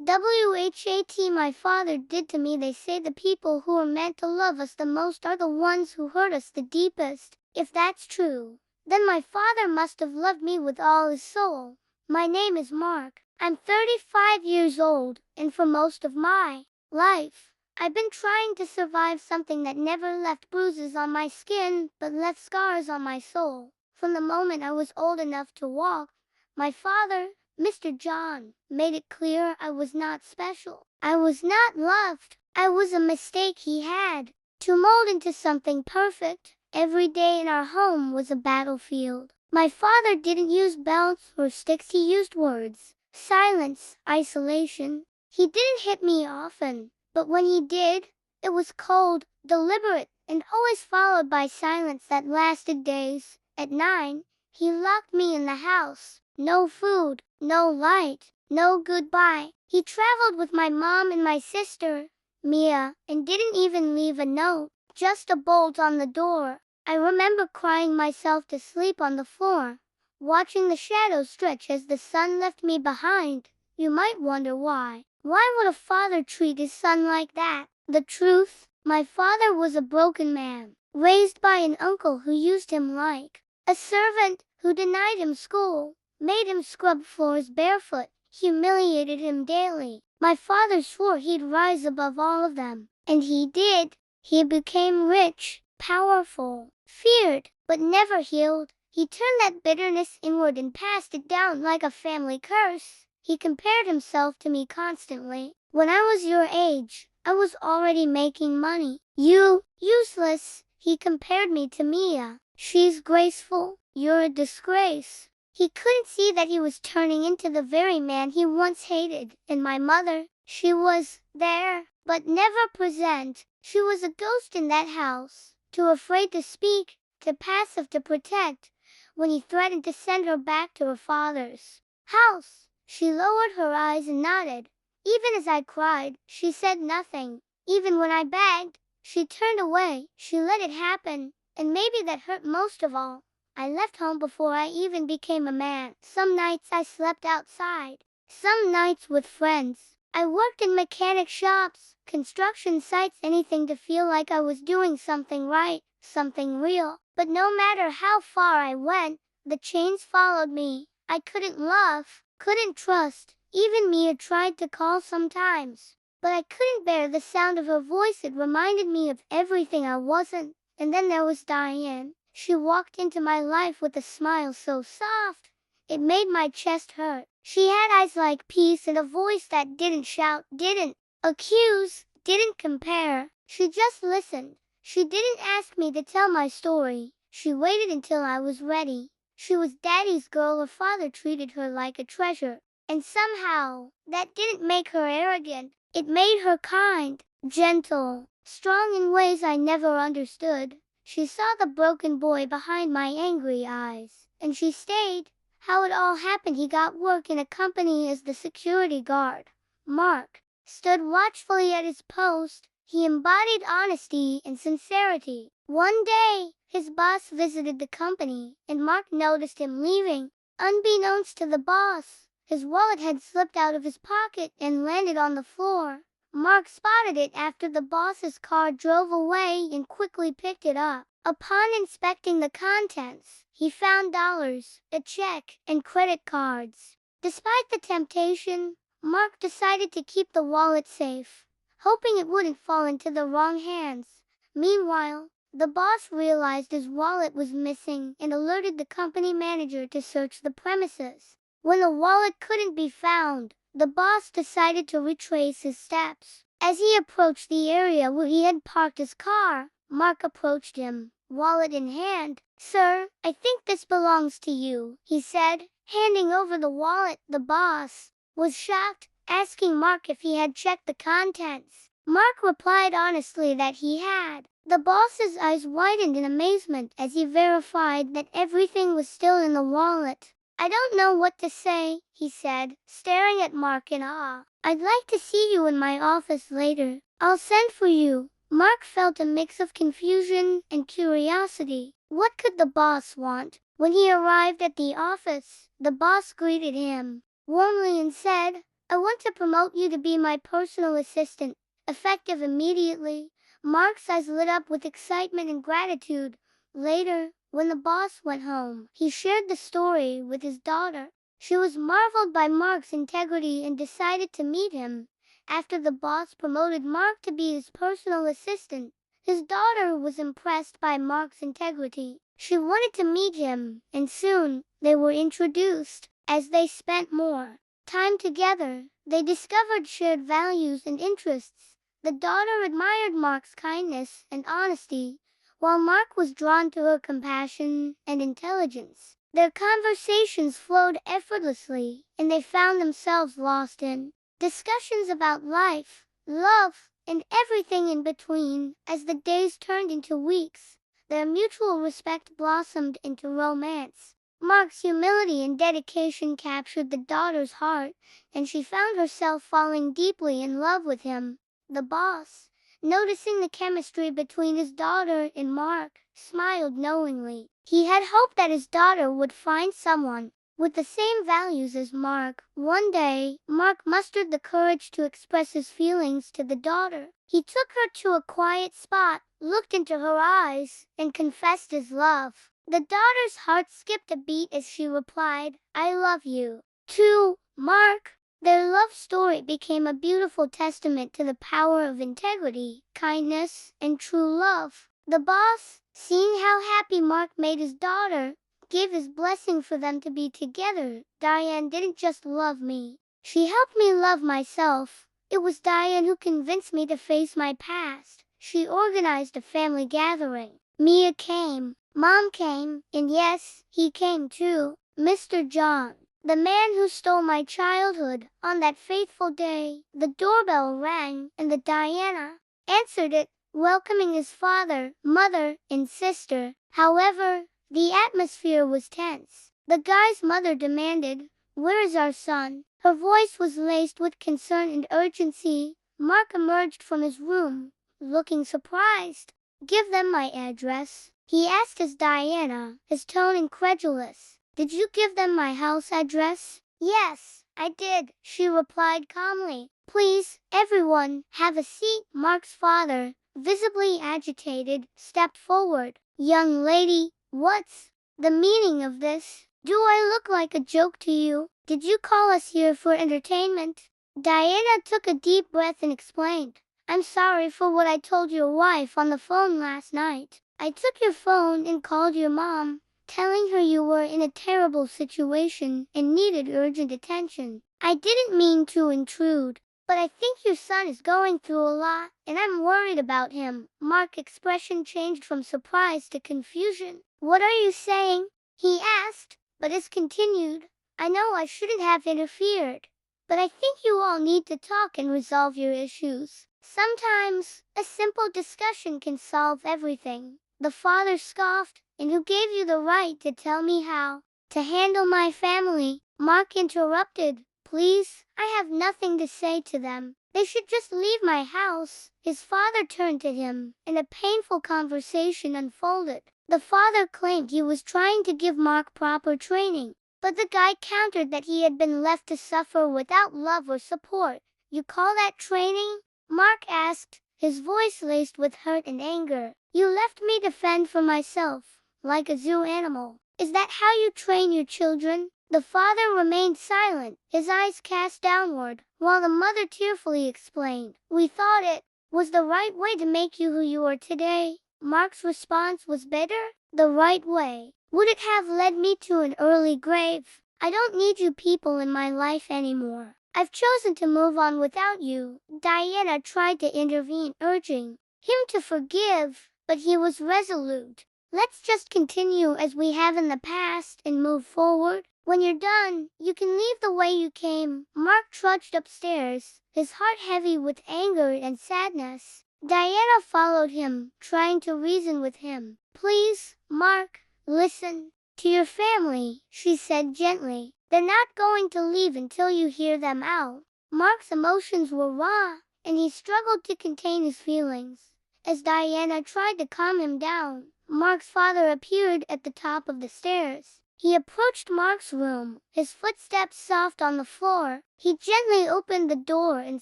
WHAT my father did to me. They say the people who are meant to love us the most are the ones who hurt us the deepest. If that's true, then my father must have loved me with all his soul. My name is Mark. I'm 35 years old, and for most of my life, I've been trying to survive something that never left bruises on my skin, but left scars on my soul. From the moment I was old enough to walk, my father, Mr. John, made it clear I was not special. I was not loved. I was a mistake he had to mold into something perfect. Every day in our home was a battlefield. My father didn't use belts or sticks, he used words, silence, isolation. He didn't hit me often, but when he did, it was cold, deliberate, and always followed by silence that lasted days. At 9, he locked me in the house. No food, no light, no goodbye. He traveled with my mom and my sister, Mia, and didn't even leave a note, just a bolt on the door. I remember crying myself to sleep on the floor, watching the shadows stretch as the sun left me behind. You might wonder why. Why would a father treat his son like that? The truth, my father was a broken man, raised by an uncle who used him like a servant, who denied him school, made him scrub floors barefoot, humiliated him daily. My father swore he'd rise above all of them, and he did. He became rich, powerful, feared, but never healed. He turned that bitterness inward and passed it down like a family curse. He compared himself to me constantly. When I was your age, I was already making money. You, useless. He compared me to Mia. She's graceful. You're a disgrace. He couldn't see that he was turning into the very man he once hated. And my mother, she was there, but never present. She was a ghost in that house, too afraid to speak, too passive to protect. When he threatened to send her back to her father's house, she lowered her eyes and nodded. Even as I cried, she said nothing. Even when I begged, she turned away. She let it happen, and maybe that hurt most of all. I left home before I even became a man. Some nights I slept outside, some nights with friends. I worked in mechanic shops, construction sites, anything to feel like I was doing something right, something real. But no matter how far I went, the chains followed me. I couldn't love, couldn't trust. Even Mia tried to call sometimes, but I couldn't bear the sound of her voice. It reminded me of everything I wasn't. And then there was Diane. She walked into my life with a smile so soft, it made my chest hurt. She had eyes like peace and a voice that didn't shout, didn't accuse, didn't compare. She just listened. She didn't ask me to tell my story. She waited until I was ready. She was Daddy's girl. Her father treated her like a treasure. And somehow, that didn't make her arrogant. It made her kind, gentle, strong in ways I never understood. She saw the broken boy behind my angry eyes, and she stayed. How it all happened: he got work in a company as the security guard. Mark stood watchfully at his post. He embodied honesty and sincerity. One day, his boss visited the company, and Mark noticed him leaving. Unbeknownst to the boss, his wallet had slipped out of his pocket and landed on the floor. Mark spotted it after the boss's car drove away and quickly picked it up. Upon inspecting the contents, he found dollars, a check, and credit cards. Despite the temptation, Mark decided to keep the wallet safe, hoping it wouldn't fall into the wrong hands. Meanwhile, the boss realized his wallet was missing and alerted the company manager to search the premises. When the wallet couldn't be found, the boss decided to retrace his steps. As he approached the area where he had parked his car, Mark approached him, wallet in hand. "Sir, I think this belongs to you," he said, handing over the wallet. The boss was shocked, asking Mark if he had checked the contents. Mark replied honestly that he had. The boss's eyes widened in amazement as he verified that everything was still in the wallet. "I don't know what to say," he said, staring at Mark in awe. "I'd like to see you in my office later. I'll send for you." Mark felt a mix of confusion and curiosity. What could the boss want? When he arrived at the office, the boss greeted him warmly and said, I want to promote you to be my personal assistant, effective immediately." Mark's eyes lit up with excitement and gratitude. Later, when the boss went home, he shared the story with his daughter. She was marveled by Mark's integrity and decided to meet him. After the boss promoted Mark to be his personal assistant, his daughter was impressed by Mark's integrity. She wanted to meet him, and soon they were introduced. As they spent more time together, they discovered shared values and interests. The daughter admired Mark's kindness and honesty, while Mark was drawn to her compassion and intelligence. Their conversations flowed effortlessly, and they found themselves lost in discussions about life, love, and everything in between. As the days turned into weeks, their mutual respect blossomed into romance. Mark's humility and dedication captured the daughter's heart, and she found herself falling deeply in love with him. The boss, noticing the chemistry between his daughter and Mark, smiled knowingly. He had hoped that his daughter would find someone with the same values as Mark. One day, Mark mustered the courage to express his feelings to the daughter. He took her to a quiet spot, looked into her eyes, and confessed his love. The daughter's heart skipped a beat as she replied, "I love you too, Mark." Their love story became a beautiful testament to the power of integrity, kindness, and true love. The boss, seeing how happy Mark made his daughter, gave his blessing for them to be together. "Diane didn't just love me. She helped me love myself. It was Diane who convinced me to face my past. She organized a family gathering. Mia came, Mom came, and yes, he came too. Mr. John, the man who stole my childhood." On that fateful day, the doorbell rang, and the Diana answered it, welcoming his father, mother, and sister. However, the atmosphere was tense. The guy's mother demanded, "Where is our son?" Her voice was laced with concern and urgency. Mark emerged from his room, looking surprised. "Give them my address," he asked as Diana, his tone incredulous. "Did you give them my house address?" "Yes, I did," she replied calmly. "Please, everyone, have a seat." Mark's father, visibly agitated, stepped forward. "Young lady, what's the meaning of this? Do I look like a joke to you? Did you call us here for entertainment?" Diana took a deep breath and explained, "I'm sorry for what I told your wife on the phone last night. I took your phone and called your mom, telling her you were in a terrible situation and needed urgent attention. I didn't mean to intrude, but I think your son is going through a lot, and I'm worried about him." Mark's expression changed from surprise to confusion. "What are you saying?" he asked, but as continued, "I know I shouldn't have interfered, but I think you all need to talk and resolve your issues. Sometimes, a simple discussion can solve everything." The father scoffed, "And who gave you the right to tell me how to handle my family?" Mark interrupted, "Please, I have nothing to say to them. They should just leave my house." His father turned to him, and a painful conversation unfolded. The father claimed he was trying to give Mark proper training, but the guy countered that he had been left to suffer without love or support. "You call that training?" Mark asked, his voice laced with hurt and anger. "You left me to fend for myself, like a zoo animal. Is that how you train your children?" The father remained silent, his eyes cast downward, while the mother tearfully explained, "We thought it was the right way to make you who you are today." Mark's response was bitter. "The right way? Would it have led me to an early grave? I don't need you people in my life anymore. I've chosen to move on without you." Diana tried to intervene, urging him to forgive, but he was resolute. "Let's just continue as we have in the past and move forward. When you're done, you can leave the way you came." Mark trudged upstairs, his heart heavy with anger and sadness. Diana followed him, trying to reason with him. "Please, Mark, listen to your family," she said gently. "They're not going to leave until you hear them out." Mark's emotions were raw, and he struggled to contain his feelings. As Diana tried to calm him down, Mark's father appeared at the top of the stairs. He approached Mark's room, his footsteps soft on the floor. He gently opened the door and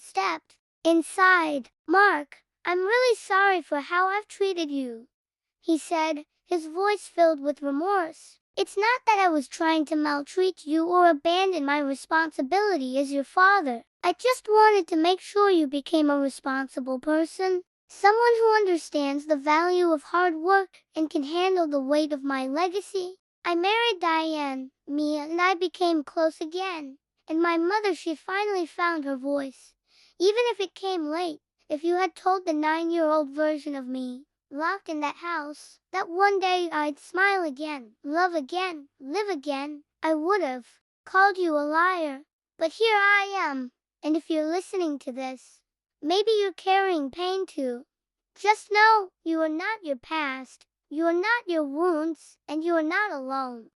stepped inside. "Mark, I'm really sorry for how I've treated you," he said, his voice filled with remorse. "It's not that I was trying to maltreat you or abandon my responsibility as your father. I just wanted to make sure you became a responsible person, someone who understands the value of hard work and can handle the weight of my legacy. I married Diane, Mia and I became close again. And my mother, she finally found her voice. Even if it came late, if you had told the 9-year-old version of me, locked in that house, that one day I'd smile again, love again, live again, I would have called you a liar. But here I am, and if you're listening to this, maybe you're carrying pain too. Just know, you are not your past, you are not your wounds, and you are not alone."